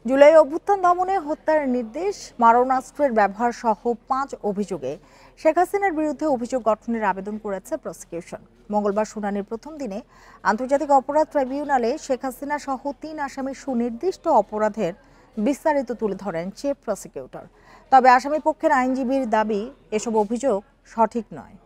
জুলাই অভ্যুত্থান দমনে হত্যার নির্দেশ, মারণাস্ত্রের ব্যবহার সহ 5 অভিযোগে শেখ হাসিনার বিরুদ্ধে অভিযোগ গঠনের আবেদন করেছে প্রসিকিউশন। মঙ্গলবার শুনানির প্রথম দিনে আন্তর্জাতিক অপরাধ ট্রাইব্যুনালে শেখ হাসিনা সহ 3 আসামির সুনির্দিষ্ট অপরাধের বিস্তারিত তুলে ধরেন চিফ প্রসিকিউটর। তবে আসামি পক্ষের আইনজীবীর দাবি, এসব অভিযোগ সঠিক নয়।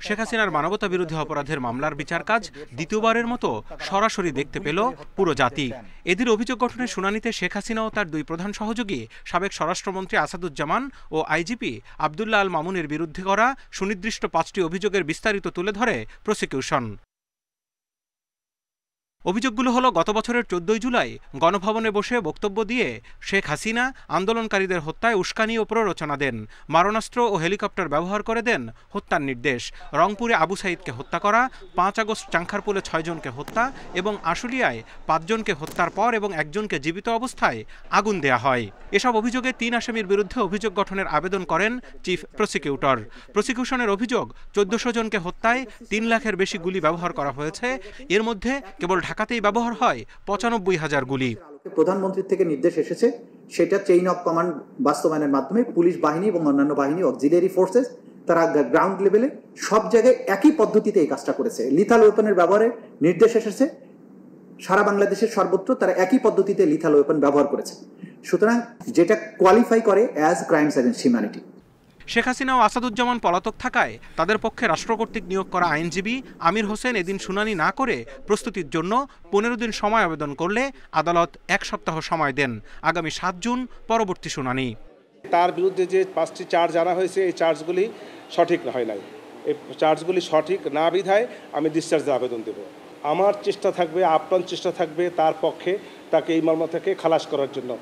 শেখ হাসিনার মানবতা বিরোধী অপরাধের মামলার বিচার কাজ দ্বিতীয়বারের মতো সরাসরি দেখতে পেল পুরো জাতি। এদের অভিযোগ গঠনের শুনানিতে শেখ হাসিনা ও তার 2 প্রধান সহযোগী সাবেক স্বরাষ্ট্রমন্ত্রী আসাদুজ্জামান ও আইজিপি আব্দুল্লাহ আল মামুনের বিরুদ্ধে করা সুনির্দিষ্ট 5টি অভিযোগের বিস্তারিত তুলে ধরে প্রসিকিউশন। অভিযোগগুলো হলো গত বছরের 14 জুলাই গণভবনে বসে বক্তব্য দিয়ে শেখ হাসিনা আন্দোলনকারীদের হত্যায় উস্কানি ও প্ররোচনা দেন, মারণাস্ত্র ও হেলিকপ্টার ব্যবহার করে দেন হত্যার নির্দেশ, রংপুরে আবু সাইদকে হত্যা করা, 5 আগস্ট চাংখারপুলে 6 জনকে হত্যা এবং আশুলিয়ায় 5 জনকে হত্যার পর এবং 1 জনকে জীবিত অবস্থায় আগুন দেয়া হয়। এসব অভিযোগে 3 আসামির বিরুদ্ধে অভিযোগ গঠনের আবেদন করেন চিফ প্রসিকিউটর। প্রসিকিউশনের অভিযোগ 1400 জনকে হত্যায় 3 লাখের বেশি গুলি ব্যবহার করা হয়েছে। এর মধ্যে কেবল ঢাকাতেই ব্যবহার হয় 95,000 গুলি। প্রধানমন্ত্রীর থেকে নির্দেশ এসেছে, সেটা চেইন অফ কমান্ড বাস্তবায়নের মাধ্যমে পুলিশ বাহিনী এবং অন্যান্য বাহিনী, অক্সিলিয়ারি ফোর্সেস, তারা গ্রাউন্ড লেভেলে সব জায়গায় একই পদ্ধতিতে এই কাজটা করেছে। লিথাল ওয়েপনের ব্যবহারে নির্দেশ এসেছে, সারা বাংলাদেশের সর্বত্র তারা একই পদ্ধতিতে লিথাল ওয়েপন ব্যবহার করেছে। সুতরাং যেটা কোয়ালিফাই করে as crimes against humanity. Sheikh Hasina ও আসাদুজ্জামান পলাতক থাকায় তাদের পক্ষে রাষ্ট্র কর্তৃক নিয়োগ করা আইনজীবী আমির হোসেন এদিন শুনানি না করে প্রস্তুতির জন্য 15 দিন সময় আবেদন করলে আদালত 1 সপ্তাহ সময় দেন। আগামী 7 জুন পরবর্তী শুনানি। তার বিরুদ্ধে যে 5টি চার্জ আনা হয়েছে, এই চার্জগুলি সঠিক হয় নাই। এই চার্জগুলি সঠিক না বিধায় আমি ডিসচার্জের আবেদন দেব। আমার চেষ্টা থাকবে, আপ্রাণ চেষ্টা থাকবে তার পক্ষে তাকে এই মামলা থেকে খালাস করার জন্য।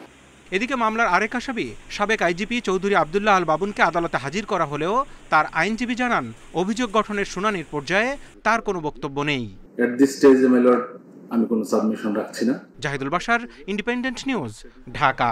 এদিকে মামলার আরেক আসামি সাবেক আইজিপি চৌধুরী আব্দুল্লাহ আল বাবুনকে আদালতে হাজির করা হলেও তার আইনজীবী জানান, অভিযোগ গঠনের শুনানির পর্যায়ে তার কোনো বক্তব্য নেই। আমি কোনো সাবমিশন রাখছি না। Jahidul Bashar, independent news, Dhaka.